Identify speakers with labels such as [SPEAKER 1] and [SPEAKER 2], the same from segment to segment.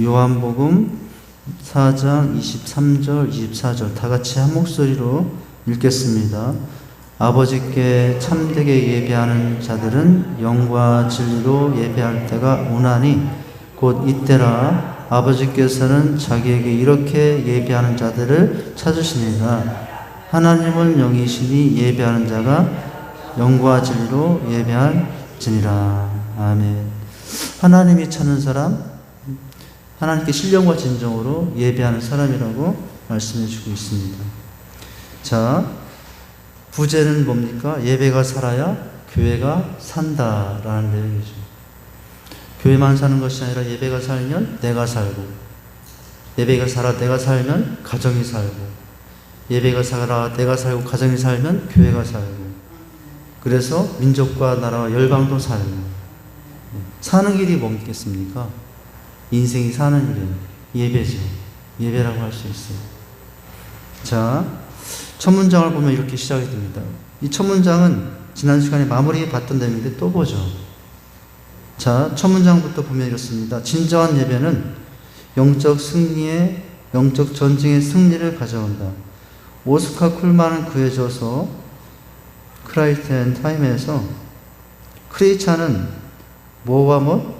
[SPEAKER 1] 요한복음 4장 23절, 24절 다 같이 한 목소리로 읽겠습니다. 아버지께 참되게 예배하는 자들은 영과 진리로 예배할 때가 오나니 곧 이때라. 아버지께서는 자기에게 이렇게 예배하는 자들을 찾으시니라. 하나님은 영이시니 예배하는 자가 영과 진리로 예배할지니라. 아멘. 하나님이 찾는 사람, 하나님께 신령과 진정으로 예배하는 사람이라고 말씀해 주고 있습니다. 자, 부제는 뭡니까? 예배가 살아야 교회가 산다라는 내용이죠. 교회만 사는 것이 아니라 예배가 살면 내가 살고, 예배가 살아 내가 살면 가정이 살고, 예배가 살아 내가 살고 가정이 살면 교회가 살고, 그래서 민족과 나라와 열방도 살고. 사는 길이 뭐겠습니까? 인생이 사는 길은 예배죠. 예배라고 할 수 있어요. 자, 첫 문장을 보면 이렇게 시작이 됩니다. 이 첫 문장은 지난 시간에 마무리 봤던 내용인데 또 보죠. 자, 첫 문장부터 보면 이렇습니다. 진정한 예배는 영적 전쟁의 승리를 가져온다. 오스카 쿨만은 구해줘서 크라이스트 앤 타임에서 크리스찬은 뭐와 뭐?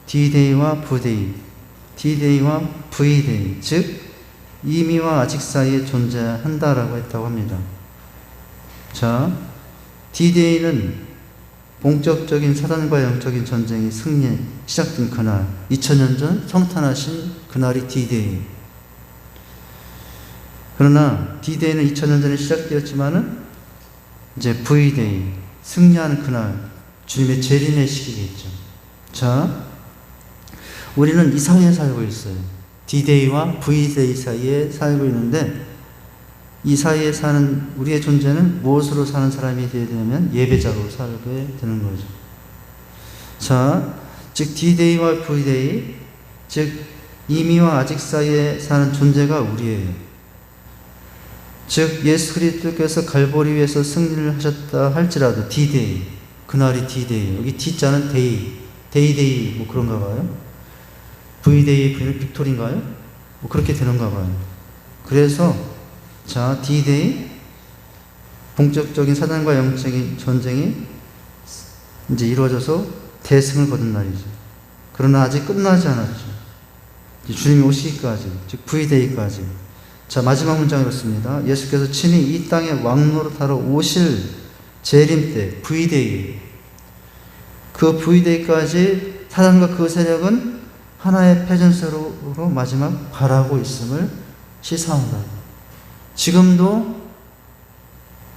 [SPEAKER 1] D-Day와 V-Day, D-Day와 V-Day, 즉 이미와 아직 사이에 존재한다라고 했다고 합니다. 자, D-Day는 본격적인 사단과 영적인 전쟁이 승리 시작된 그날, 2000년 전 성탄하신 그날이 D-Day. 그러나 D-Day는 2000년 전에 시작되었지만은 이제 V-Day, 승리하는 그날, 주님의 재림의 시기겠죠. 자, 우리는 이 사이에 살고 있어요. D-Day와 V-Day 사이에 살고 있는데, 이 사이에 사는 우리의 존재는 무엇으로 사는 사람이 되어야 되냐면 예배자로 살게 되는 거죠. 자, 즉 D-Day와 V-Day, 즉 이미와 아직 사이에 사는 존재가 우리예요. 즉 예수 그리스도께서 갈보리 위에서 승리를 하셨다 할지라도 D-Day, 그날이 D-Day, 여기 D자는 데이 뭐 그런가 봐요. V-Day, 빅토리인가요? 뭐 그렇게 되는가 봐요. 그래서 자, D-Day, 본격적인 사단과 영적인 전쟁이 이제 이루어져서 대승을 거둔 날이죠. 그러나 아직 끝나지 않았죠. 주님이 오시기까지, 즉 V-Day까지. 자, 마지막 문장 이렇습니다. 예수께서 친히 이 땅에 왕노릇하러 오실 재림 때, V-Day, 그 V-Day까지 사단과 그 세력은 하나의 패전세로 마지막 발하고 있음을 시사한다. 지금도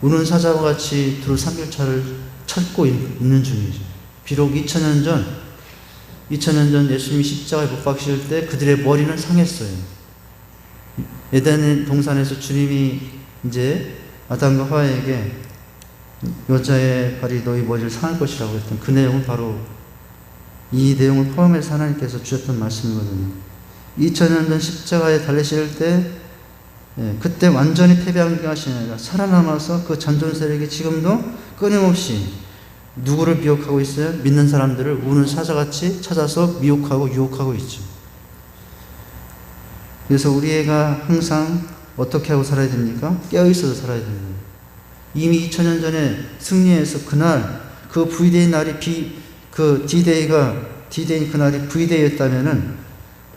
[SPEAKER 1] 우는 사자와 같이 두루 삼킬차를 찾고 있는 중이죠. 비록 2000년 전 예수님이 십자가에 못 박히실 때 그들의 머리는 상했어요. 에덴 동산에서 주님이 이제 아담과 하와에게 여자의 발이 너희 머리를 상할 것이라고 했던 그 내용은 바로 이 내용을 포함해서 하나님께서 주셨던 말씀이거든요. 2000년 전 십자가에 달리실 때 그때 완전히 패배한 게 아니라 살아남아서 그 전전 세력이 지금도 끊임없이 누구를 미혹하고 있어요? 믿는 사람들을 우는 사자같이 찾아서 미혹하고 유혹하고 있죠. 그래서 우리가 항상 어떻게 하고 살아야 됩니까? 깨어있어서 살아야 됩니다. 이미 2000년 전에 승리해서 그날 그 V-Day 날이 그 D-Day 그날이 V-Day였다면은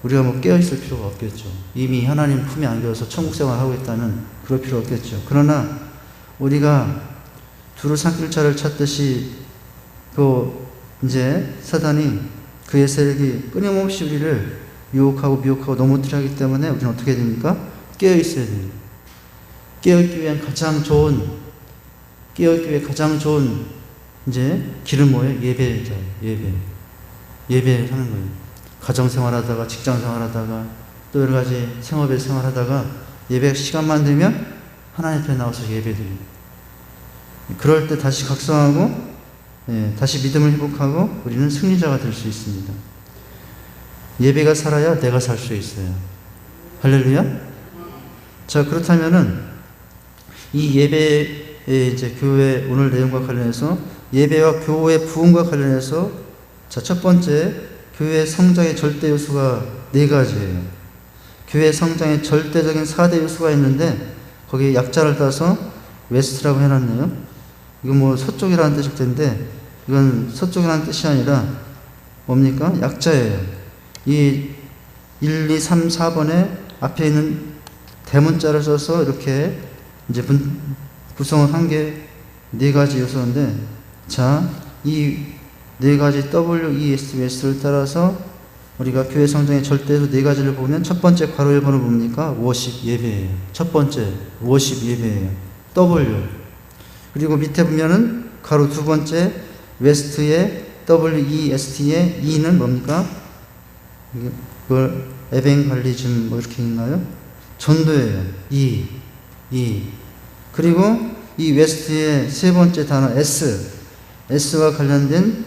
[SPEAKER 1] 우리가 뭐 깨어있을 필요가 없겠죠. 이미 하나님 품에 안겨서 천국 생활하고 있다면 그럴 필요 없겠죠. 그러나 우리가 두루 삼킬차를 찾듯이 이제 사단이 그의 세력이 끊임없이 우리를 유혹하고 미혹하고 넘어뜨려 하기 때문에 우리는 어떻게 해야 됩니까? 깨어있어야 돼요. 깨어있기 위한 가장 좋은 이제 길은 뭐예요? 예배죠. 예배를 하는 거예요. 가정생활하다가, 직장생활하다가, 또 여러 가지 생업에 생활하다가 예배 시간만 되면 하나님 앞에 나와서 예배드려요. 그럴 때 다시 각성하고, 다시 믿음을 회복하고 우리는 승리자가 될 수 있습니다. 예배가 살아야 내가 살 수 있어요. 할렐루야? 자, 그렇다면은 이 예배의 이제 교회 오늘 내용과 관련해서 예배와 교회 부흥과 관련해서 자, 첫 번째 교회 성장의 절대 요소가 4가지예요. 교회 성장의 절대적인 4대 요소가 있는데 거기에 약자를 따서 웨스트라고 해놨네요. 이거 뭐 서쪽이라는 뜻일 텐데 이건 서쪽이라는 뜻이 아니라 뭡니까? 약자예요. 이 1, 2, 3, 4번에 앞에 있는 대문자를 써서 이렇게 이제 구성을 한 게 4가지 요소인데, 자, 이 4가지 W, E, S, S를 따라서 우리가 교회 성장의 절대에서 4가지를 보면 첫 번째 괄호 1번을 봅니까? 워십 예배예요. 첫 번째 워십 예배예요. W. 그리고 밑에 보면은 괄호 두 번째 웨스트의 W, E, S, T의 E는 뭡니까? 그걸 에벤갈리즘 뭐 이렇게 있나요? 전도예요. E. 그리고 이 웨스트의 세 번째 단어 S. S와 관련된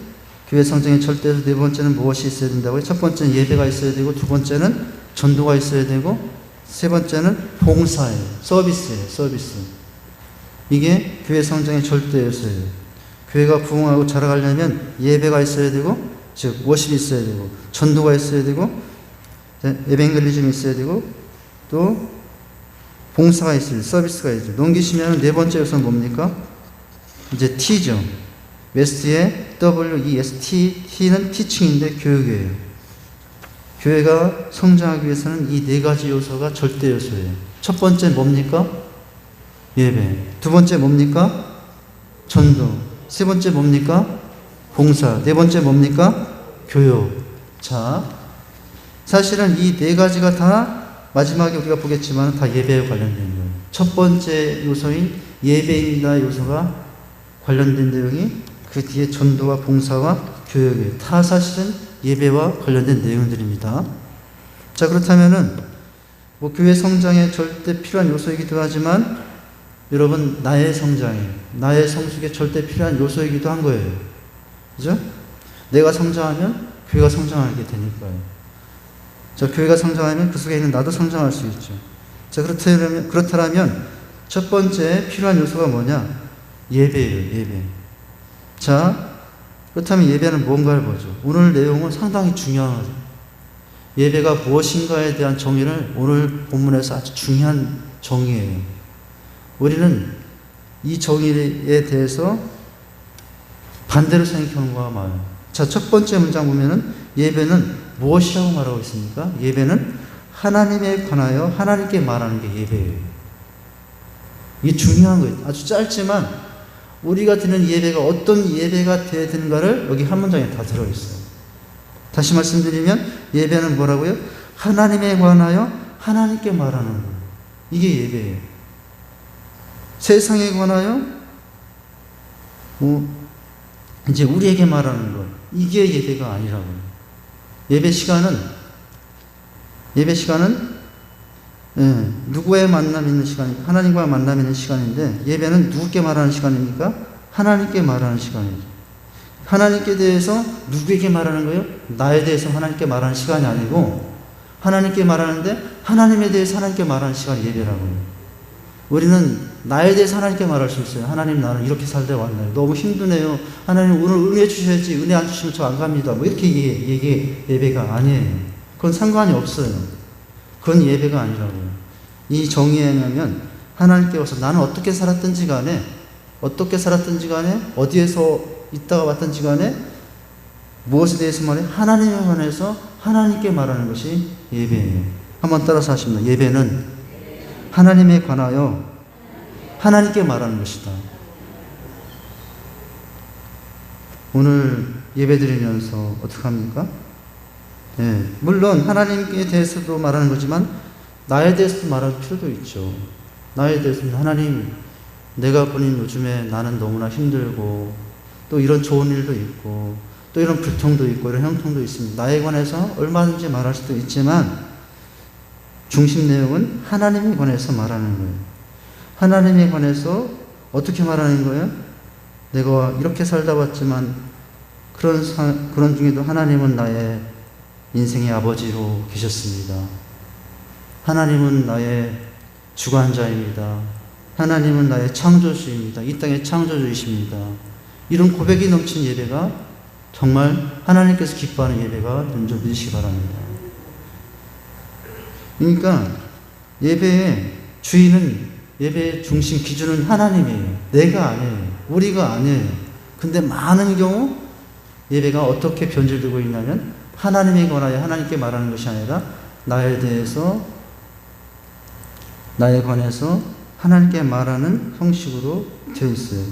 [SPEAKER 1] 교회 성장의 절대에서 4번째는 무엇이 있어야 된다고요? 첫 번째는 예배가 있어야 되고, 두 번째는 전도가 있어야 되고, 세 번째는 봉사예요. 서비스예요. 서비스. 이게 교회 성장의 절대 요소예요. 교회가 부흥하고 자라가려면 예배가 있어야 되고, 즉 워십이 있어야 되고, 전도가 있어야 되고, 에벤겔리즘이 있어야 되고, 또 봉사가 있어야 되고, 서비스가 있어야 되고. 넘기시면 4번째 요소는 뭡니까? 이제 T죠. 웨스트의 W, E, S, T, T는 티칭인데 교육이에요. 교회가 성장하기 위해서는 이 4가지 요소가 절대 요소예요. 첫 번째 뭡니까? 예배. 두 번째 뭡니까? 전도. 세 번째 뭡니까? 봉사. 네 번째 뭡니까? 교육. 자, 사실은 이 4가지가 다 마지막에 우리가 보겠지만 다 예배에 관련된 거예요. 첫 번째 요소인 예배입니다 요소가 관련된 내용이 그 뒤에 전도와 봉사와 교육이에요. 다 사실은 예배와 관련된 내용들입니다. 자, 그렇다면은 뭐 교회 성장에 절대 필요한 요소이기도 하지만 여러분 나의 성장에, 나의 성숙에 절대 필요한 요소이기도 한 거예요. 그죠? 내가 성장하면 교회가 성장하게 되니까요. 자, 교회가 성장하면 그 속에 있는 나도 성장할 수 있죠. 자, 그렇다면 첫 번째 필요한 요소가 뭐냐? 예배예요. 예배. 자, 그렇다면 예배는 뭔가를 보죠. 오늘 내용은 상당히 중요하죠. 예배가 무엇인가에 대한 정의를 오늘 본문에서 아주 중요한 정의예요. 우리는 이 정의에 대해서 반대로 생각하는 거가 많아요. 자, 첫 번째 문장 보면은 예배는 무엇이라고 말하고 있습니까? 예배는 하나님에 관하여 하나님께 말하는 게 예배예요. 이게 중요한 거예요. 아주 짧지만 우리가 드리는 예배가 어떤 예배가 되어야 되는가를 여기 한 문장에 다 들어있어요. 다시 말씀드리면 예배는 뭐라고요? 하나님에 관하여 하나님께 말하는 거. 이게 예배예요. 세상에 관하여 이제 우리에게 말하는 것. 이게 예배가 아니라고요. 예배 시간은 누구의 만남이 있는 시간입니까? 하나님과의 만남이 있는 시간인데 예배는 누구께 말하는 시간입니까? 하나님께 말하는 시간이죠. 하나님께 대해서 누구에게 말하는 거예요? 나에 대해서 하나님께 말하는 시간이 아니고 하나님께 말하는데 하나님에 대해서 하나님께 말하는 시간이 예배라고요. 우리는 나에 대해서 하나님께 말할 수 있어요. 하나님 나는 이렇게 살다 왔나요? 너무 힘드네요. 하나님 오늘 은혜 주셔야지. 은혜 안 주시면 저 안 갑니다. 뭐 이렇게 이게 예배가 아니에요. 그건 상관이 없어요. 그건 예배가 아니라고요. 이 정의에는 하나님께 와서 나는 어떻게 살았든지 간에 어디에서 있다가 왔든지 간에 무엇에 대해서 말해? 하나님에 관해서 하나님께 말하는 것이 예배예요. 한번 따라서 하십니다. 예배는 하나님에 관하여 하나님께 말하는 것이다. 오늘 예배 드리면서 어떻게 합니까? 물론 하나님께 대해서도 말하는 거지만 나에 대해서도 말할 필요도 있죠. 나에 대해서는 하나님, 내가 보는 요즘에 나는 너무나 힘들고 또 이런 좋은 일도 있고 또 이런 불통도 있고 이런 형통도 있습니다. 나에 관해서 얼마든지 말할 수도 있지만 중심 내용은 하나님에 관해서 말하는 거예요. 하나님에 관해서 어떻게 말하는 거예요? 내가 이렇게 살다 왔지만 그런 중에도 하나님은 나의 인생의 아버지로 계셨습니다. 하나님은 나의 주관자입니다. 하나님은 나의 창조주입니다. 이 땅의 창조주이십니다. 이런 고백이 넘친 예배가 정말 하나님께서 기뻐하는 예배가 된 줄 믿으시기 바랍니다. 그러니까 예배의 주인은, 예배의 중심 기준은 하나님이에요. 내가 아니에요. 우리가 아니에요. 근데 많은 경우 예배가 어떻게 변질되고 있냐면 하나님에 관하여 하나님께 말하는 것이 아니라 나에 관해서 하나님께 말하는 형식으로 되어 있어요.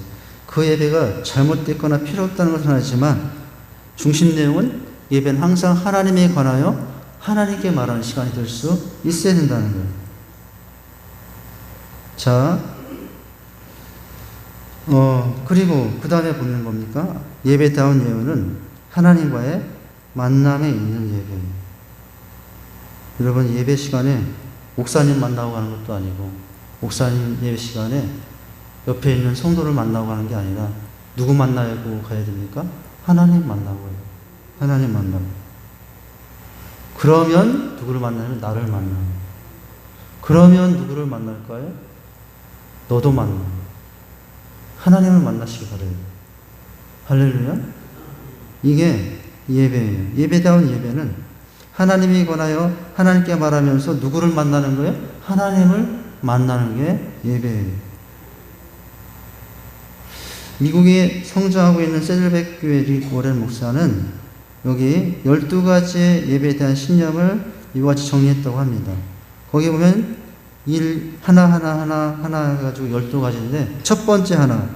[SPEAKER 1] 그 예배가 잘못됐거나 필요 없다는 것은 아니지만 중심 내용은 예배는 항상 하나님에 관하여 하나님께 말하는 시간이 될 수 있어야 된다는 거예요. 자, 그리고 그 다음에 보는 겁니까? 예배다운 예배는 하나님과의 만남에 있는 예배예요. 여러분, 예배 시간에 목사님 만나고 가는 것도 아니고, 목사님 예배 시간에 옆에 있는 성도를 만나고 가는 게 아니라 누구 만나고 가야 됩니까? 하나님 만나고 가요. 하나님 만나고. 그러면 누구를 만나면 나를 만나요. 그러면 누구를 만날까요? 너도 만나. 하나님을 만나시기 바라요. 할렐루야. 이게 예배예요. 예배다운 예배는 하나님에 관하여 하나님께 말하면서 누구를 만나는 거예요? 하나님을 만나는 게 예배예요. 미국에 성장하고 있는 세들백 교회 릭 워렌 목사는 여기 12가지의 예배에 대한 신념을 이와 같이 정리했다고 합니다. 거기 보면 하나 해가지고 12가지인데, 첫 번째 하나.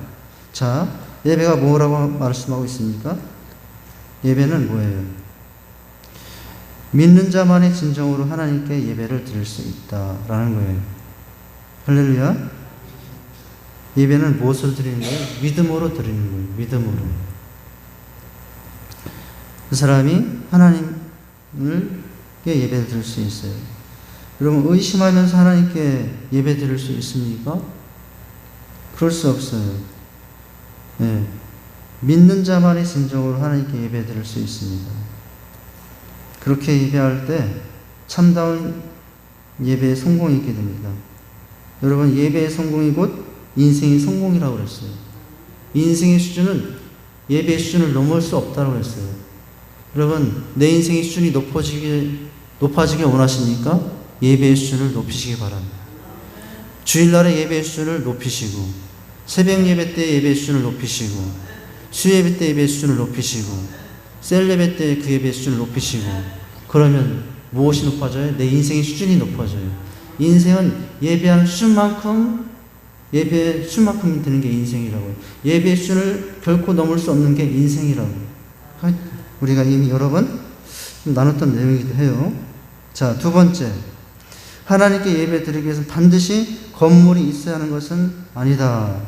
[SPEAKER 1] 자, 예배가 뭐라고 말씀하고 있습니까? 예배는 뭐예요? 믿는 자만이 진정으로 하나님께 예배를 드릴 수 있다라는 거예요. 할렐루야. 예배는 무엇을 드리는 거예요? 믿음으로 드리는 거예요. 믿음으로. 그 사람이 하나님께 예배를 드릴 수 있어요. 여러분, 의심하면서 하나님께 예배 드릴 수 있습니까? 그럴 수 없어요. 네. 믿는 자만이 진정으로 하나님께 예배 드릴 수 있습니다. 그렇게 예배할 때 참다운 예배의 성공이 있게 됩니다. 여러분, 예배의 성공이 곧 인생의 성공이라고 그랬어요. 인생의 수준은 예배의 수준을 넘을 수 없다고 그랬어요. 여러분, 내 인생의 수준이 높아지게 원하십니까? 예배의 수준을 높이시기 바랍니다. 주일날에 예배의 수준을 높이시고, 새벽 예배 때 예배의 수준을 높이시고, 수예배 때 예배의 수준을 높이시고, 셀 예배 때 그 예배의 수준을 높이시고, 그러면 무엇이 높아져요? 내 인생의 수준이 높아져요. 인생은 예배의 수준만큼 되는 게 인생이라고요. 예배의 수준을 결코 넘을 수 없는 게 인생이라고요. 우리가 이미 여러 번 나눴던 내용이기도 해요. 자, 두 번째. 하나님께 예배 드리기 위해서는 반드시 건물이 있어야 하는 것은 아니다.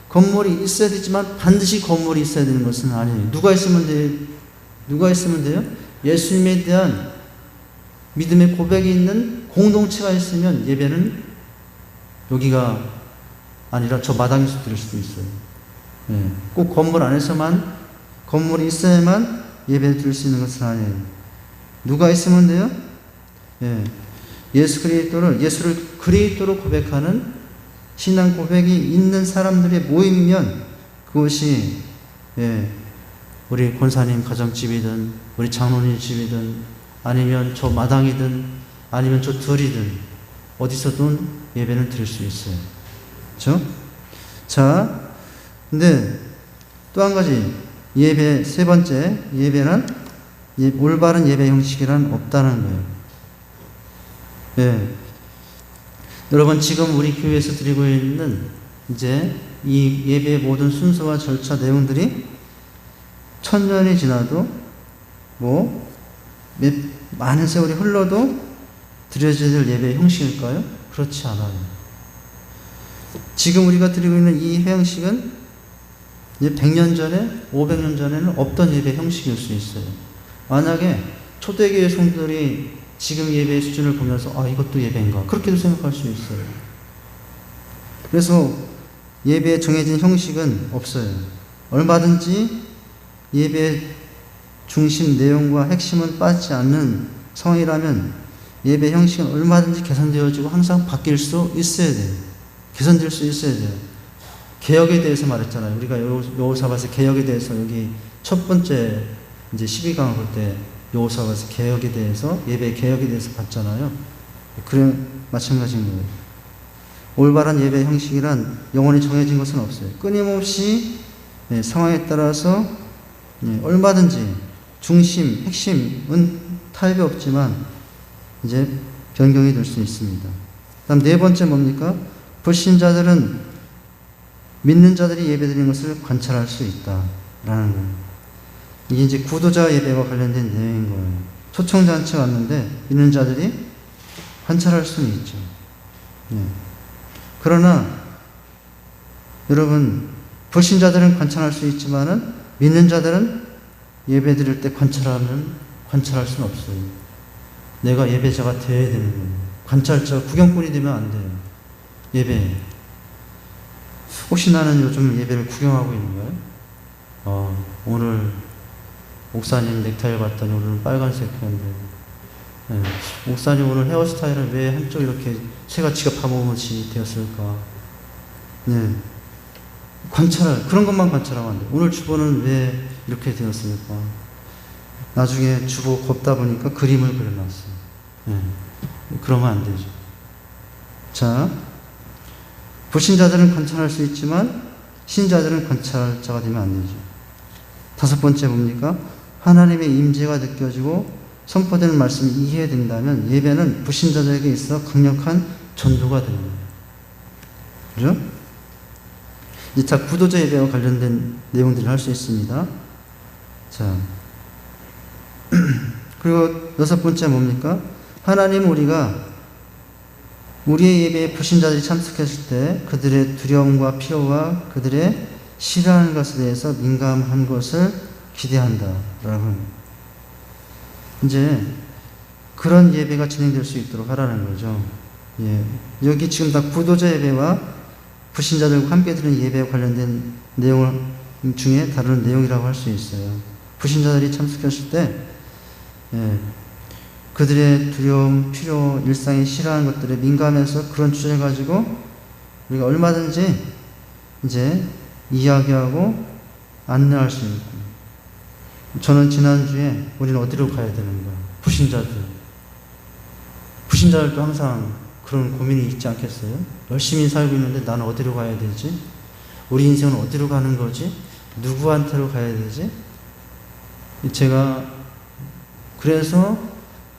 [SPEAKER 1] 건물이 있어야 되지만 반드시 건물이 있어야 되는 것은 아니에요. 누가 있으면 돼요? 예수님에 대한 믿음의 고백이 있는 공동체가 있으면 예배는 여기가 아니라 저 마당에서 드릴 수도 있어요. 네. 꼭 건물 안에서만, 건물이 있어야만 예배를 드릴 수 있는 것은 아니에요. 누가 있으면 돼요? 네. 예수를 그리스도로 고백하는 신앙 고백이 있는 사람들의 모임이면 그것이, 예, 우리 권사님 가정집이든 우리 장로님 집이든 아니면 저 마당이든 아니면 저 들이든 어디서든 예배는 드릴 수 있어요. 그렇죠? 자, 근데 또 한 가지, 예배 세 번째, 예배는 올바른 예배 형식이란 없다는 거예요. 예. 여러분, 지금 우리 교회에서 드리고 있는 이제 이 예배의 모든 순서와 절차 내용들이 1000년이 지나도 많은 세월이 흘러도 드려져야 될 예배의 형식일까요? 그렇지 않아요. 지금 우리가 드리고 있는 이 형식은 이제 100년 전에, 500년 전에는 없던 예배 형식일 수 있어요. 만약에 초대교회 성도들이 지금 예배의 수준을 보면서 이것도 예배인가? 그렇게도 생각할 수 있어요. 그래서 예배에 정해진 형식은 없어요. 얼마든지 예배의 중심 내용과 핵심은 빠지지 않는 상황이라면 예배 형식은 얼마든지 개선되어지고 항상 바뀔 수 있어야 돼요. 개선될 수 있어야 돼요. 개혁에 대해서 말했잖아요. 우리가 여호사밧의 개혁에 대해서 여기 첫 번째 이제 12강을 볼 때 여호수아가 개혁에 대해서, 예배 개혁에 대해서 봤잖아요. 그런 마찬가지인 거예요. 올바른 예배 형식이란 영원히 정해진 것은 없어요. 끊임없이 상황에 따라서 얼마든지 중심, 핵심은 타협이 없지만 이제 변경이 될 수 있습니다. 다음 네 번째 뭡니까? 불신자들은 믿는 자들이 예배드리는 것을 관찰할 수 있다라는 거예요. 이게 이제 구도자 예배와 관련된 내용인 거예요. 초청잔치가 왔는데 믿는 자들이 관찰할 수는 있죠. 그러나 여러분, 불신자들은 관찰할 수 있지만은 믿는 자들은 예배 드릴 때 관찰할 수는 없어요. 내가 예배자가 되어야 되는 거예요. 관찰자, 구경꾼이 되면 안 돼요. 예배. 혹시 나는 요즘 예배를 구경하고 있는 거예요? 오늘 목사님 넥타이를 봤더니 오늘은 빨간색이었는데, 목사님 오늘 헤어스타일은 왜 한쪽 이렇게 새가치가 파묻이 되었을까? 그런 것만 관찰하면 안 돼요. 오늘 주보는 왜 이렇게 되었을까? 나중에 주보 걷다 보니까 그림을 그려놨어요. 그러면 안 되죠. 자, 불신자들은 관찰할 수 있지만 신자들은 관찰자가 되면 안 되죠. 다섯 번째 뭡니까? 하나님의 임재가 느껴지고 선포되는 말씀이 이해된다면 예배는 불신자들에게 있어 강력한 전도가 됩니다. 그죠? 이제 다 구도자 예배와 관련된 내용들을 할 수 있습니다. 자, 그리고 여섯 번째 뭡니까? 하나님 우리가 우리의 예배에 불신자들이 참석했을 때 그들의 두려움과 필요와 그들의 싫어하는 것에 대해서 민감한 것을 기대한다라고. 이제 그런 예배가 진행될 수 있도록 하라는 거죠. 여기 지금 다 구도자 예배와 불신자들과 함께 드리는 예배에 관련된 내용 중에 다른 내용이라고 할 수 있어요. 불신자들이 참석했을 때 그들의 두려움, 필요, 일상에 싫어하는 것들에 민감해서 그런 주제를 가지고 우리가 얼마든지 이제 이야기하고 안내할 수 있고. 저는 지난주에 우리는 어디로 가야 되는 거야? 불신자들도 항상 그런 고민이 있지 않겠어요? 열심히 살고 있는데 나는 어디로 가야 되지? 우리 인생은 어디로 가는 거지? 누구한테로 가야 되지? 제가 그래서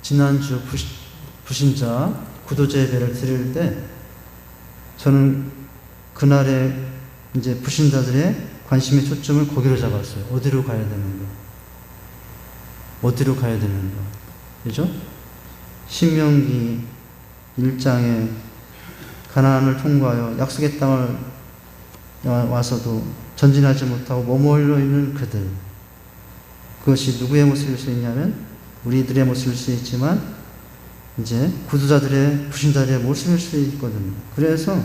[SPEAKER 1] 지난주 불신자 구도자 예배를 드릴 때 저는 그날의 이제 불신자들의 관심의 초점을 거기로 잡았어요. 어디로 가야 되는가? 어디로 가야 되는가? 그죠? 신명기 1장에 가나안을 통과하여 약속의 땅을 와서도 전진하지 못하고 머물러 있는 그들. 그것이 누구의 모습일 수 있냐면 우리들의 모습일 수 있지만 이제 구도자들의 불신자들의 모습일 수 있거든요. 그래서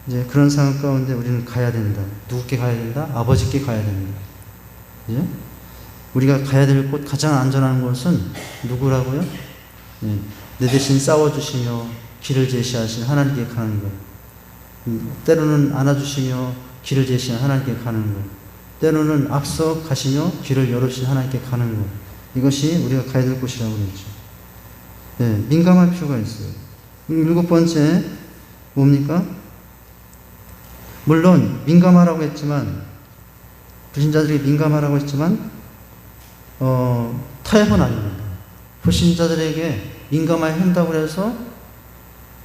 [SPEAKER 1] 이제 그런 상황 가운데 우리는 가야 된다. 누구께 가야 된다? 아버지께 가야 됩니다. 예? 우리가 가야 될 곳, 가장 안전한 곳은 누구라고요? 내 대신 싸워주시며 길을 제시하신 하나님께 가는 것. 때로는 안아주시며 길을 제시한 하나님께 가는 것. 때로는 앞서 가시며 길을 열어주신 하나님께 가는 것. 이것이 우리가 가야 될 곳이라고 그랬죠. 민감할 필요가 있어요. 일곱 번째 뭡니까? 물론 민감하라고 했지만 불신자들이 민감하라고 했지만 타협은 아닙니다. 불신자들에게 민감하게 한다고 해서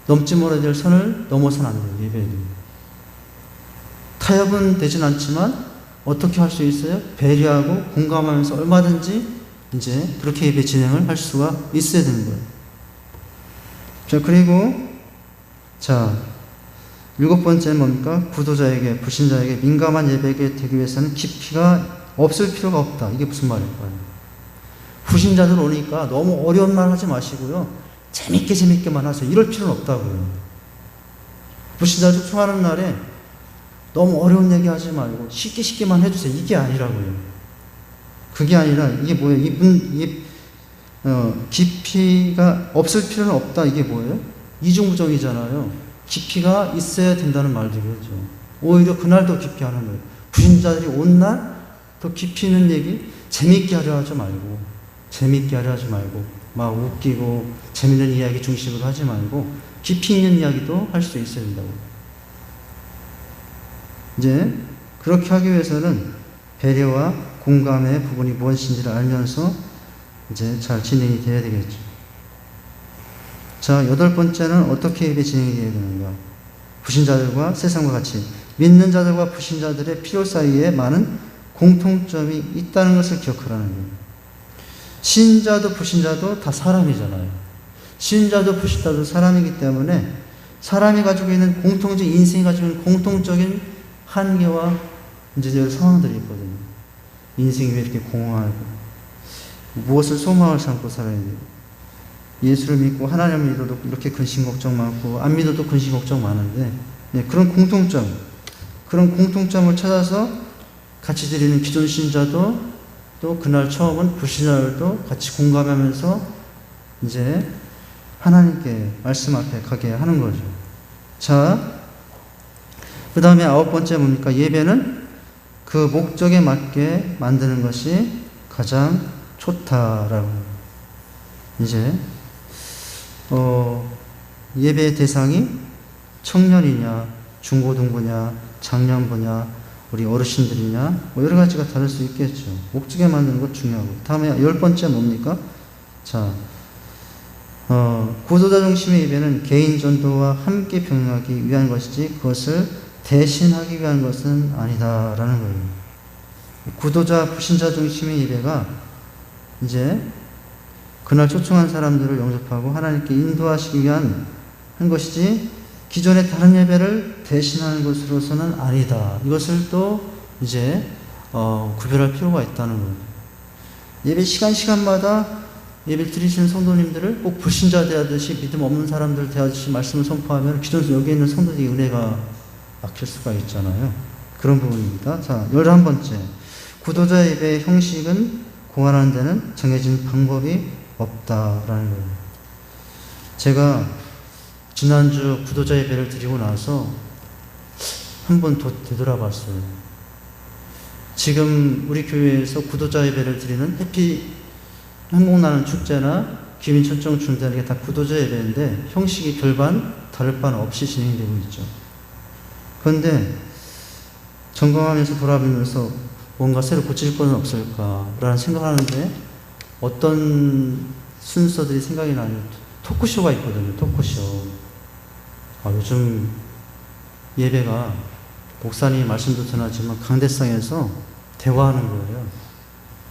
[SPEAKER 1] 넘지 말아야 될 선을 넘어서는 안 돼요. 예배에. 타협은 되진 않지만 어떻게 할 수 있어요? 배려하고 공감하면서 얼마든지 이제 그렇게 예배 진행을 할 수가 있어야 되는 거예요. 자, 그리고 일곱 번째는 뭡니까? 구도자에게, 불신자에게 민감한 예배가 되기 위해서는 깊이가 없을 필요가 없다. 이게 무슨 말일까요? 불신자들 오니까 너무 어려운 말 하지 마시고요. 재밌게만 하세요. 이럴 필요는 없다고요. 불신자 초청하는 날에 너무 어려운 얘기 하지 말고 쉽게만 해주세요. 이게 아니라고요. 그게 아니라 이게 뭐예요? 깊이가 없을 필요는 없다. 이게 뭐예요? 이중부정이잖아요. 깊이가 있어야 된다는 말들이죠. 오히려 그날도 깊이 하는 거예요. 불신자들이 온 날 더 깊이 있는 얘기, 재밌게 하려 하지 말고, 막 웃기고 재밌는 이야기 중심으로 하지 말고 깊이 있는 이야기도 할 수 있어야 된다고. 이제 그렇게 하기 위해서는 배려와 공감의 부분이 무엇인지를 알면서 이제 잘 진행이 돼야 되겠죠. 자, 8번째는 어떻게 예배 진행이 되어야 되는가? 불신자들과 세상과 같이 믿는 자들과 불신자들의 필요 사이에 많은 공통점이 있다는 것을 기억하라는 거예요. 신자도 불신자도 다 사람이잖아요. 신자도 불신자도 사람이기 때문에 사람이 가지고 있는 공통적인, 인생이 가지고 있는 공통적인 한계와 문제적 상황들이 있거든요. 인생이 왜 이렇게 공허하고 무엇을 소망을 삼고 살아야 돼요. 예수를 믿고 하나님을 믿어도 이렇게 근심 걱정 많고 안 믿어도 근심 걱정 많은데 그런 공통점을 찾아서 같이 드리는 기존 신자도 또 그날 처음은 불신자들도 같이 공감하면서 이제 하나님께 말씀 앞에 가게 하는 거죠. 자, 그 다음에 9번째 뭡니까? 예배는 그 목적에 맞게 만드는 것이 가장 좋다라고. 이제 예배의 대상이 청년이냐, 중고등부냐, 장년부냐, 우리 어르신들이냐, 뭐 여러 가지가 다를 수 있겠죠. 목적에 만드는 것 중요하고. 다음에 10번째 뭡니까? 자, 구도자 중심의 예배는 개인 전도와 함께 병행하기 위한 것이지 그것을 대신하기 위한 것은 아니다라는 거예요. 구도자, 불신자 중심의 예배가 이제 그날 초청한 사람들을 영접하고 하나님께 인도하시기 위한 한 것이지 기존의 다른 예배를 대신하는 것으로서는 아니다. 이것을 또 이제 구별할 필요가 있다는 거예요. 예배 시간마다 예배를 드리시는 성도님들을 꼭 불신자 대하듯이 믿음 없는 사람들 대하듯이 말씀을 선포하면 기존 여기 있는 성도들이 은혜가 막힐 수가 있잖아요. 그런 부분입니다. 자, 11번째. 구도자 예배의 형식은 고안하는 데는 정해진 방법이 없다라는 거예요. 제가 지난주 구도자 예배를 드리고 나서 한 번 더 되돌아봤어요. 지금 우리 교회에서 구도자 예배를 드리는 행복나는 축제나 기민천정 중대하는 게 다 구도자 예배인데 형식이 별반 다를 바는 없이 진행되고 있죠. 그런데 점검하면서 돌아보면서 뭔가 새로 고칠 건 없을까라는 생각을 하는데 어떤 순서들이 생각이 나요. 토크쇼가 있거든요. 토크쇼. 요즘 예배가 목사님 말씀도 전하지만 강대상에서 대화하는 거예요.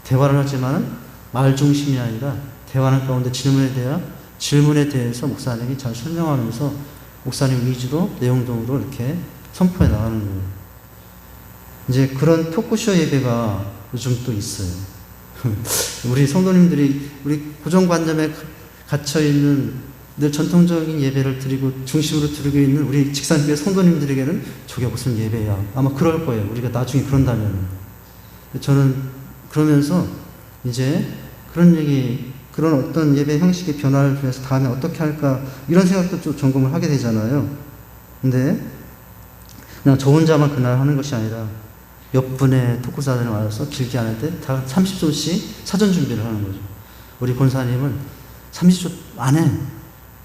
[SPEAKER 1] 대화를 하지만 말 중심이 아니라 대화하는 가운데 질문에 대해서 목사님이 잘 설명하면서 목사님 위주로 내용동으로 이렇게 선포해 나가는 거예요. 이제 그런 토크쇼 예배가 요즘 또 있어요. 우리 성도님들이 우리 고정관념에 갇혀있는 늘 전통적인 예배를 드리고 중심으로 드리고 있는 우리 직산교회 성도님들에게는 저게 무슨 예배야. 아마 그럴 거예요. 우리가 나중에 그런다면. 저는 그러면서 이제 그런 어떤 예배 형식의 변화를 위해서 다음에 어떻게 할까 이런 생각도 좀 점검을 하게 되잖아요. 근데 그냥 저 혼자만 그날 하는 것이 아니라 몇 분의 토크사들이 와서 길게 하는데 다 30초씩 사전 준비를 하는 거죠. 우리 본사님은 30초 안에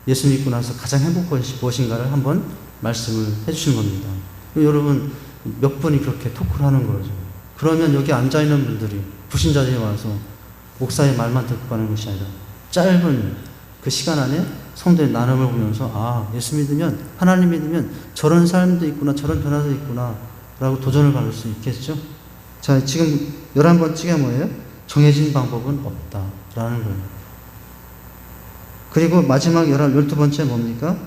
[SPEAKER 1] 예수 믿고 나서 가장 행복한 것이 무엇인가를 한번 말씀을 해주시는 겁니다. 여러분 몇 분이 그렇게 토크를 하는 거죠. 그러면 여기 앉아있는 분들이 불신자들이 와서 목사의 말만 듣고 가는 것이 아니라 짧은 그 시간 안에 성도의 나눔을 보면서 예수 믿으면 하나님 믿으면 저런 삶도 있구나 저런 변화도 있구나 라고 도전을 받을 수 있겠죠. 자, 지금 11번째가 뭐예요? 정해진 방법은 없다라는 거예요. 그리고 마지막 12번째 뭡니까?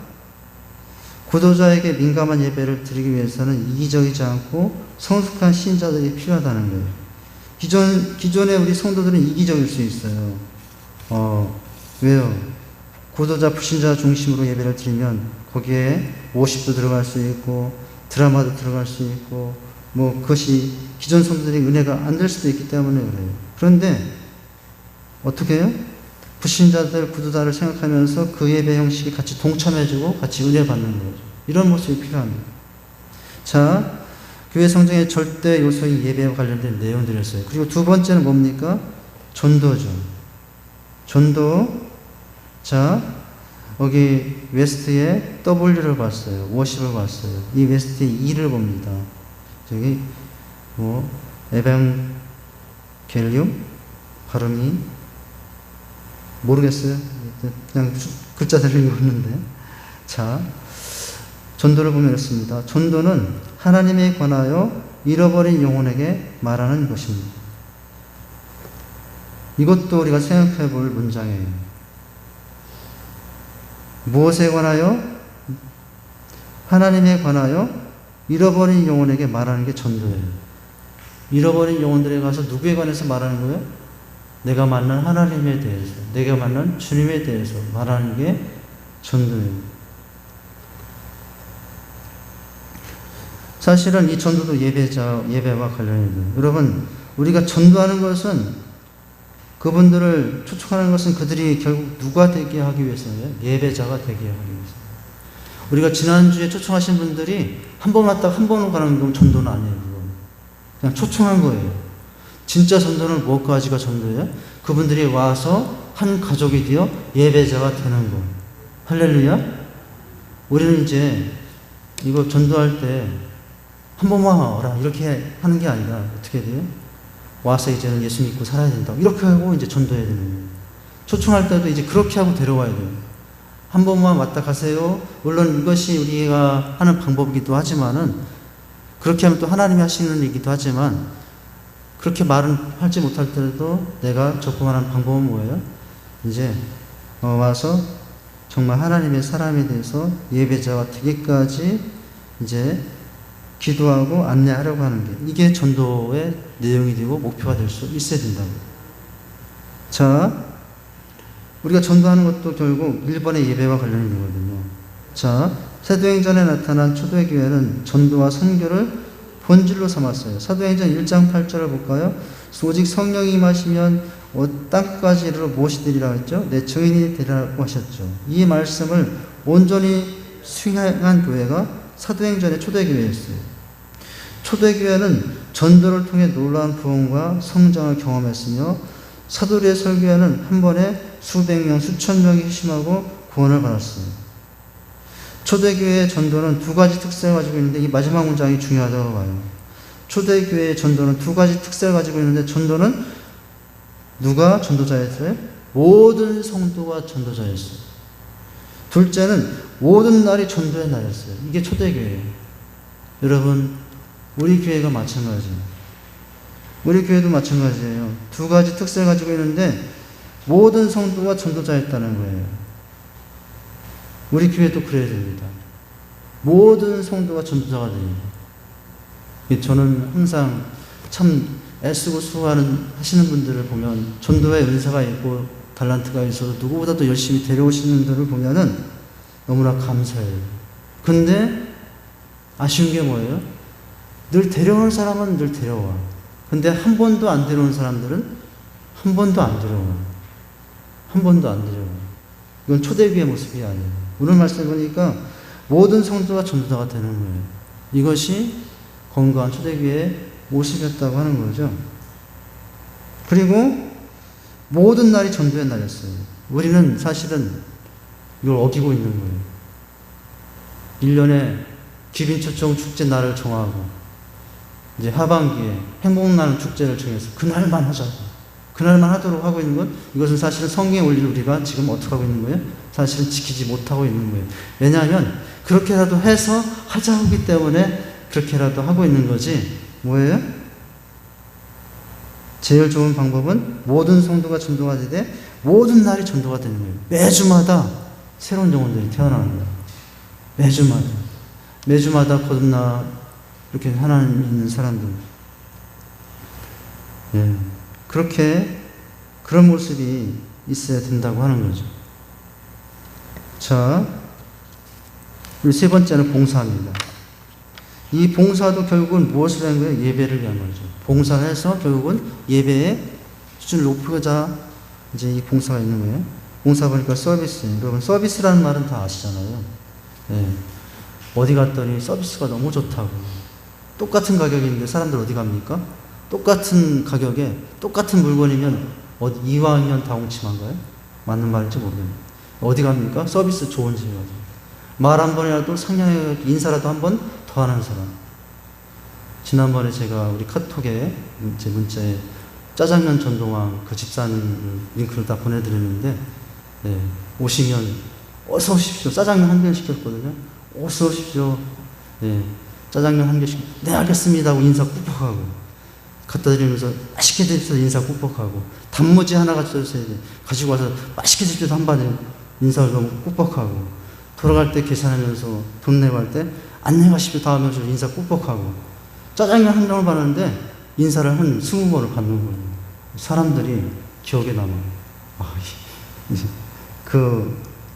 [SPEAKER 1] 구도자에게 민감한 예배를 드리기 위해서는 이기적이지 않고 성숙한 신자들이 필요하다는 거예요. 기존의 우리 성도들은 이기적일 수 있어요. 왜요? 구도자, 불신자 중심으로 예배를 드리면 거기에 워십도 들어갈 수 있고 드라마도 들어갈 수 있고 그것이 기존 성도들이 은혜가 안 될 수도 있기 때문에 그래요. 그런데 어떻게 해요? 불신자들, 구도자를 생각하면서 그 예배 형식에 같이 동참해주고 같이 은혜 받는 거죠. 이런 모습이 필요합니다. 자, 교회 성장의 절대 요소인 예배와 관련된 내용들이었어요. 그리고 두 번째는 뭡니까? 전도죠. 전도. 자, 여기 웨스트에 W를 봤어요. 워십을 봤어요. 이 웨스트에 E를 봅니다. 저기 에반겔리움 발음이 모르겠어요. 그냥 글자대로 읽었는데. 자, 전도를 보면 이렇습니다. 전도는 하나님에 관하여 잃어버린 영혼에게 말하는 것입니다. 이것도 우리가 생각해 볼 문장이에요. 무엇에 관하여? 하나님에 관하여 잃어버린 영혼에게 말하는 게 전도예요. 잃어버린 영혼들에 가서 누구에 관해서 말하는 거예요? 내가 만난 하나님에 대해서, 내가 만난 주님에 대해서 말하는 게 전도예요. 사실은 이 전도도 예배와 관련이 있는. 여러분, 우리가 전도하는 것은, 그분들을 초청하는 것은 그들이 결국 누가 되게 하기 위해서예요? 예배자가 되게 하기 위해서. 우리가 지난주에 초청하신 분들이 한 번 왔다가 한 번 가는 건 전도는 아니에요. 그냥 초청한 거예요. 진짜 전도는 무엇까지가 전도예요? 그분들이 와서 한 가족이 되어 예배자가 되는 거. 할렐루야? 우리는 이제 이거 전도할 때 한 번만 와라 이렇게 하는 게 아니라 어떻게 돼요? 와서 이제는 예수 믿고 살아야 된다. 이렇게 하고 이제 전도해야 되는 거예요. 초청할 때도 이제 그렇게 하고 데려와야 돼요. 한 번만 왔다 가세요. 물론 이것이 우리가 하는 방법이기도 하지만은, 그렇게 하면 또 하나님이 하시는 일이기도 하지만, 그렇게 말은 하지 못할 때도 내가 접근하는 방법은 뭐예요? 이제 와서 정말 하나님의 사람에 대해서 예배자가 되기까지 이제 기도하고 안내하려고 하는 게, 이게 전도의 내용이 되고 목표가 될 수 있어야 된다고. 자, 우리가 전도하는 것도 결국 1번의 예배와 관련이 있거든요. 자, 사도행전에 나타난 초대교회는 전도와 선교를 본질로 삼았어요. 사도행전 1장 8절을 볼까요? 오직 성령이 임하시면 땅까지 이르러 무엇이되리라 했죠? 내 증인이 되리라고 하셨죠. 이 말씀을 온전히 수행한 교회가 사도행전의 초대교회였어요. 초대교회는 전도를 통해 놀라운 부흥과 성장을 경험했으며, 사도들의 설교회는 한 번에 수백 명, 수천 명이 회심하고 구원을 받았어요. 초대교회의 전도는 두 가지 특성을 가지고 있는데, 이 마지막 문장이 중요하다고 봐요. 초대교회의 전도는 두 가지 특성을 가지고 있는데, 전도는 누가 전도자였어요? 모든 성도가 전도자였어요. 둘째는 모든 날이 전도의 날이었어요. 이게 초대교회예요. 여러분, 우리 교회가 마찬가지예요. 우리 교회도 마찬가지예요. 두 가지 특성을 가지고 있는데 모든 성도가 전도자였다는 거예요. 우리 교회도 그래야 됩니다. 모든 성도가 전도자가 됩니다. 저는 항상 참 애쓰고 수고하시는 분들을 보면, 전도에 은사가 있고 달란트가 있어서 누구보다도 열심히 데려오시는 분들을 보면은 너무나 감사해요. 근데 아쉬운 게 뭐예요? 늘 데려오는 사람은 늘 데려와. 근데 한 번도 안 데려온 사람들은 한 번도 안 데려와. 한 번도 안 데려와. 이건 초대교회의 모습이 아니에요. 오늘 말씀을 보니까 모든 성도가 전도자가 되는 거예요. 이것이 건강한 초대교회의 모습이었다고 하는 거죠. 그리고 모든 날이 전도의 날이었어요. 우리는 사실은 이걸 어기고 있는 거예요. 1년에 귀빈초청 축제 날을 정하고, 이제 하반기에 행복나는 축제를 정해서 그날만 하자고, 그날만 하도록 하고 있는 것, 이것은 사실은 성경의 원리를 우리가 지금 어떻게 하고 있는 거예요? 사실은 지키지 못하고 있는 거예요. 왜냐하면 그렇게라도 해서 하자기 때문에 그렇게라도 하고 있는 거지. 뭐예요? 제일 좋은 방법은 모든 성도가 전도가 되되 모든 날이 전도가 되는 거예요. 매주마다 새로운 영혼들이 태어나는 거예요. 매주마다 거듭나 이렇게 하나님 있는 사람들. 예. 그렇게 그런 모습이 있어야 된다고 하는 거죠. 자, 우리 세 번째는 봉사입니다. 이 봉사도 결국은 무엇을 위한 거예요? 예배를 위한 거죠. 봉사를 해서 결국은 예배의 수준을 높이고자 이제 이 봉사가 있는 거예요. 봉사 보니까 서비스예요. 여러분, 서비스라는 말은 다 아시잖아요. 네. 어디 갔더니 서비스가 너무 좋다고. 똑같은 가격인데 사람들 어디 갑니까? 똑같은 가격에 똑같은 물건이면 이왕이면 다홍침한가요? 맞는 말인지 모르겠네요. 어디 갑니까? 서비스 좋은 집에 가죠. 말 한 번이라도 상냥하게 인사라도 한 번 더 하는 사람. 지난번에 제가 우리 카톡에 제 문자에 짜장면 전동왕 그 집사님 링크를 다 보내드렸는데, 네, 오시면 어서 오십시오. 짜장면 한 개 시켰거든요. 어서 오십시오. 네, 짜장면 한 개씩. 네, 알겠습니다 하고 인사 꾹꾹하고, 갖다 드리면서 맛있게 드십시오 인사 꾹꾹하고, 단무지 하나 가지고 와서 맛있게 드십시오 한 번에 인사를 너무 꾹꾹하고, 돌아갈 때 계산하면서 돈 내고 할 때 안녕히 가십시오 다음에 오셔서 인사 꾹꾹하고, 짜장면 한 장을 받는데 인사를 한 20번을 받는 거예요. 사람들이 기억에 남아요.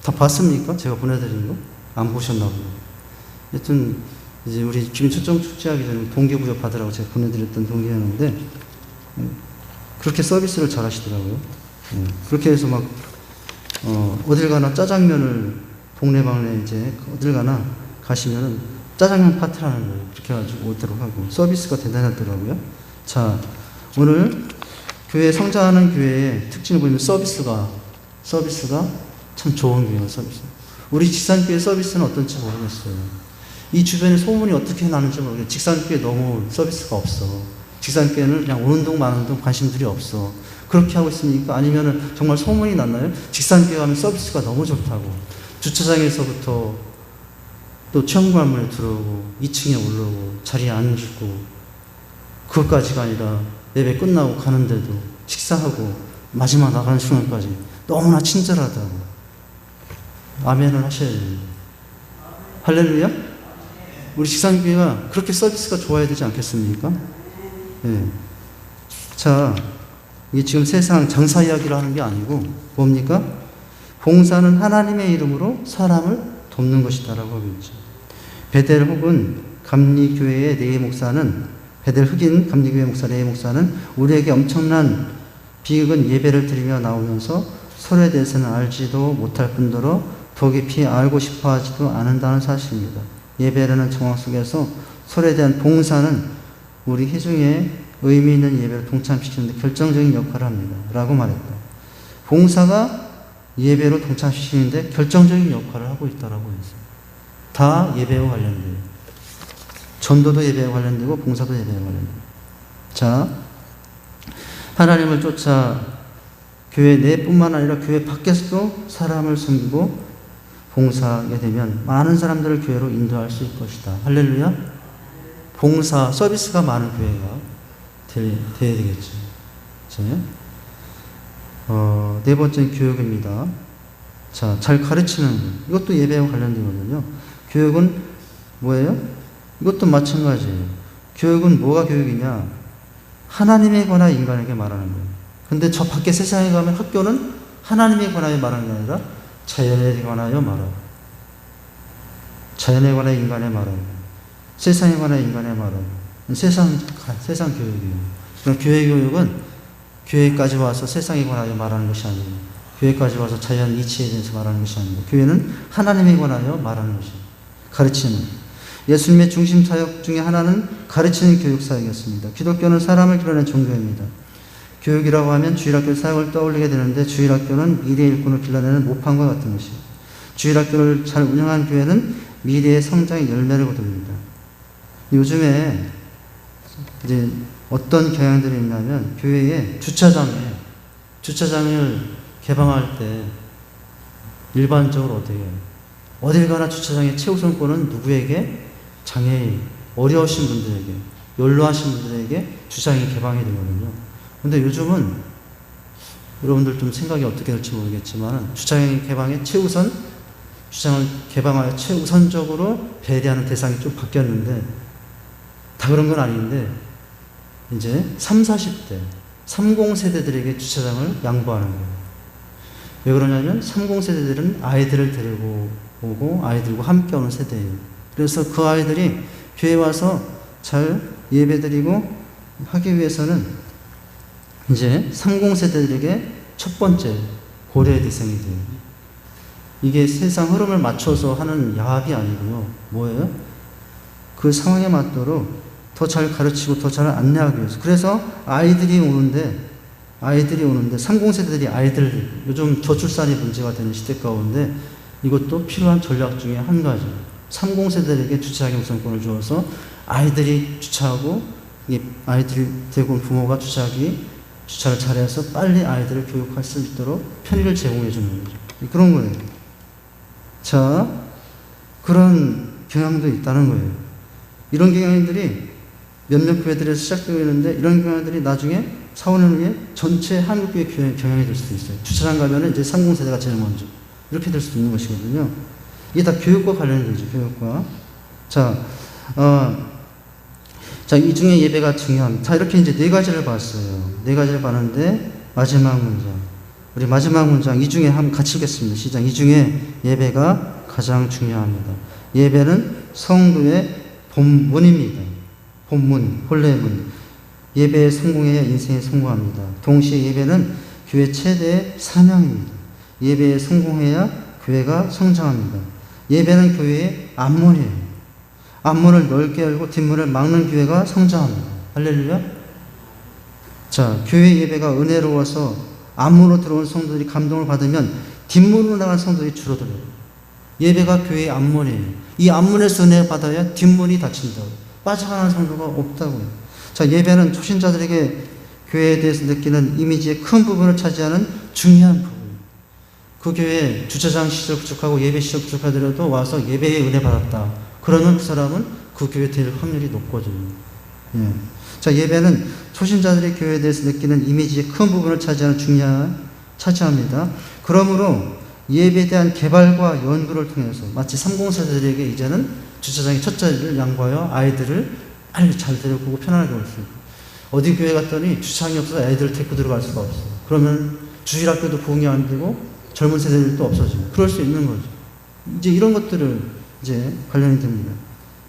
[SPEAKER 1] 다 봤습니까? 제가 보내드린 거? 안 보셨나 보요. 하여튼, 이제 우리 지금 초청 축제하기 전에 동기부여 받으라고 제가 보내드렸던 동기였는데, 그렇게 서비스를 잘 하시더라고요. 그렇게 해서 막, 어딜 가나 짜장면을, 동네방네 이제, 어딜 가나 가시면은 짜장면 파티라는 거예요. 그렇게 해가지고 오도록 하고, 서비스가 대단하더라고요. 자, 오늘 교회, 성장하는 교회의 특징을 보면 서비스가 참 좋은 교회예요, 서비스. 우리 직산교회 서비스는 어떤지 모르겠어요. 이 주변에 소문이 어떻게 나는지 모르겠어요. 직산교회 너무 서비스가 없어. 직산교회는 그냥 오는 동 마는 동 관심들이 없어. 그렇게 하고 있습니까? 아니면 정말 소문이 났나요? 직산교회 가면 서비스가 너무 좋다고. 주차장에서부터 또 체험관문에 들어오고 2층에 올라오고 자리에 앉고, 그것까지가 아니라 예배 끝나고 가는데도 식사하고 마지막 나가는 순간까지 너무나 친절하다고. 아멘을 하셔야 됩니다. 할렐루야? 우리 직산교회가 그렇게 서비스가 좋아야 되지 않겠습니까? 네. 자, 이게 지금 세상 장사 이야기를 하는 게 아니고 뭡니까? 봉사는 하나님의 이름으로 사람을 돕는 것이다라고 하고 있죠. 베델 혹은 감리교회의 네이 목사는, 베델 흑인 감리교회 목사 네이 목사는 우리에게 엄청난 비극은 예배를 드리며 나오면서 서로에 대해서는 알지도 못할 뿐더러 더 깊이 알고 싶어 하지도 않는다는 사실입니다. 예배라는 정황 속에서 서로에 대한 봉사는 우리 회중의 의미 있는 예배를 동참시키는 데 결정적인 역할을 합니다. 라고 말했다. 봉사가 예배로 동참시키는 데 결정적인 역할을 하고 있다라고 했어요. 다 예배와 관련돼요. 전도도 예배와 관련되고 봉사도 예배와 관련돼요. 자, 하나님을 쫓아 교회 내뿐만 아니라 교회 밖에서도 사람을 섬기고 봉사하게 되면 많은 사람들을 교회로 인도할 수 있을 것이다. 할렐루야. 봉사, 서비스가 많은 교회가 돼야 되겠죠. 네 번째는 교육입니다. 자, 잘 가르치는 것. 이것도 예배와 관련되거든요. 교육은 뭐예요? 이것도 마찬가지예요. 교육은 뭐가 교육이냐? 하나님에 관하여 인간에게 말하는 거예요. 근데 저 밖에 세상에 가면 학교는 하나님에 관하여 말하는 게 아니라 자연에 관하여 말하고, 자연에 관하여 인간에 말하고, 세상에 관하여 인간에 말하고, 세상 교육이에요. 그럼 교회 교육은 교회까지 와서 세상에 관하여 말하는 것이 아니에요. 교회까지 와서 자연 이치에 대해서 말하는 것이 아니고, 교회는 하나님에 관하여 말하는 것이에요. 가르치는. 예수님의 중심 사역 중에 하나는 가르치는 교육 사역이었습니다. 기독교는 사람을 길러낸 종교입니다. 교육이라고 하면 주일학교 사역을 떠올리게 되는데, 주일학교는 미래의 일꾼을 길러내는 모판과 같은 것이에요. 주일학교를 잘 운영한 교회는 미래의 성장의 열매를 거둡니다. 요즘에 이제 어떤 경향들이 있냐면, 교회에 주차장을 개방할 때 일반적으로 어떻게 해요? 어딜 가나 주차장의 최우선권은 누구에게? 장애인, 어려우신 분들에게, 연로하신 분들에게 주차장이 개방이 되거든요. 근데 요즘은 여러분들 좀 생각이 어떻게 될지 모르겠지만, 주차장 개방의 주차장을 개방하여 최우선적으로 배려하는 대상이 좀 바뀌었는데, 다 그런 건 아닌데, 이제 30, 40대, 30세대들에게 주차장을 양보하는 거예요. 왜 그러냐면 30세대들은 아이들을 데리고 오고 아이들과 함께 오는 세대예요. 그래서 그 아이들이 교회에 와서 잘 예배드리고 하기 위해서는 이제 30세대들에게 첫 번째 고려의 대상이 돼요. 이게 세상 흐름을 맞춰서 하는 야합이 아니고요. 뭐예요? 그 상황에 맞도록 더 더 잘 가르치고 더 잘 안내하기 위해서. 그래서 아이들이 오는데 30세대들이 아이들, 요즘 저출산이 문제가 되는 시대 가운데 이것도 필요한 전략 중에 한 가지. 30세대들에게 주차하기 우선권을 주어서 아이들이 주차하고, 아이들이 되고 부모가 주차를 잘해서 빨리 아이들을 교육할 수 있도록 편의를 제공해 주는 거죠. 그런 거예요. 자, 그런 경향도 있다는 거예요. 이런 경향들이 몇몇 교회들에서 시작되고 있는데, 이런 경향들이 나중에 4, 5년 후에 전체 한국교회 경향이 될 수도 있어요. 주차장 가면은 이제 30세대가 제일 먼저. 이렇게 될 수도 있는 것이거든요. 이게 다 교육과 관련이 되죠, 교육과. 자, 이 중에 예배가 중요합니다. 자, 이렇게 이제 4가지를 봤어요. 4가지를 봤는데, 마지막 문장. 우리 마지막 문장, 이 중에 한번 같이 읽겠습니다. 시작. 이 중에 예배가 가장 중요합니다. 예배는 성도의 본문입니다. 본문, 본래문. 예배에 성공해야 인생에 성공합니다. 동시에 예배는 교회 최대의 사명입니다. 예배에 성공해야 교회가 성장합니다. 예배는 교회의 앞문이에요. 앞문을 넓게 열고 뒷문을 막는 교회가 성장합니다. 할렐루야. 자, 교회 예배가 은혜로워서 앞문으로 들어온 성도들이 감동을 받으면 뒷문으로 나간 성도들이 줄어들어요. 예배가 교회의 앞문이에요. 이 앞문에서 은혜 받아야 뒷문이 닫힌다고. 빠져가는 성도가 없다고요. 자, 예배는 초신자들에게 교회에 대해서 느끼는 이미지의 큰 부분을 차지하는 중요한 부분. 그 교회 주차장 시설 구축하고 예배 시설 구축하더라도 와서 예배에 은혜 받았다. 그러면 그 사람은 그 교회 될 확률이 높거든요. 예. 자, 예배는 초신자들의 교회에 대해서 느끼는 이미지의 큰 부분을 차지합니다. 그러므로 예배에 대한 개발과 연구를 통해서 마치 30세대들에게 이제는 주차장의 첫 자리를 양보하여 아이들을 빨리 잘 데려오고 편안하게 올 수 있고, 어디 교회 갔더니 주차장이 없어서 애들을 데리고 들어갈 수가 없어요. 그러면 주일학교도 부흥이 안 되고 젊은 세대들도 없어지고 그럴 수 있는 거죠. 이제 이런 것들을 이제 관련이 됩니다.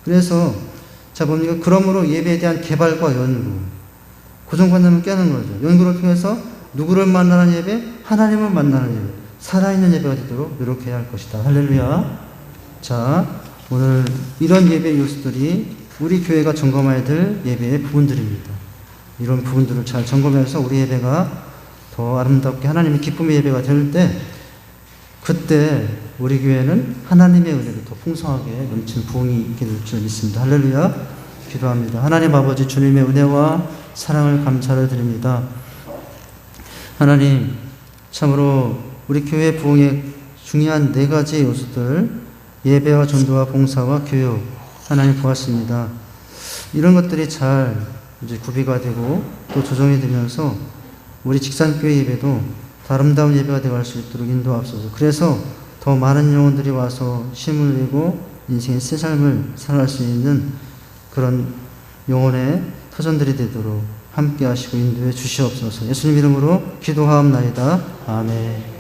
[SPEAKER 1] 그래서 자 뭡니까? 그러므로 예배에 대한 개발과 연구, 고정관념을 깨는 거죠. 연구를 통해서 누구를 만나는 예배? 하나님을 만나는 예배, 살아있는 예배가 되도록 노력해야 할 것이다. 할렐루야. 자, 오늘 이런 예배 요소들이 우리 교회가 점검해야 될 예배의 부분들입니다. 이런 부분들을 잘 점검해서 우리 예배가 더 아름답게 하나님의 기쁨의 예배가 될 때, 그때 우리 교회는 하나님의 은혜를 더 풍성하게 넘치는 부흥이 있게 될 줄 믿습니다. 할렐루야. 기도합니다. 하나님 아버지, 주님의 은혜와 사랑을 감사를 드립니다. 하나님, 참으로 우리 교회 부흥의 중요한 4가지 요소들, 예배와 전도와 봉사와 교육, 하나님 보았습니다. 이런 것들이 잘 이제 구비가 되고 또 조정이 되면서 우리 직산교회 예배도 더 아름다운 예배가 되어갈 수 있도록 인도하옵소서. 그래서 더 많은 영혼들이 와서 힘을 내고 인생의 새 삶을 살아갈 수 있는 그런 영혼의 터전들이 되도록 함께 하시고 인도해 주시옵소서. 예수님 이름으로 기도하옵나이다. 아멘.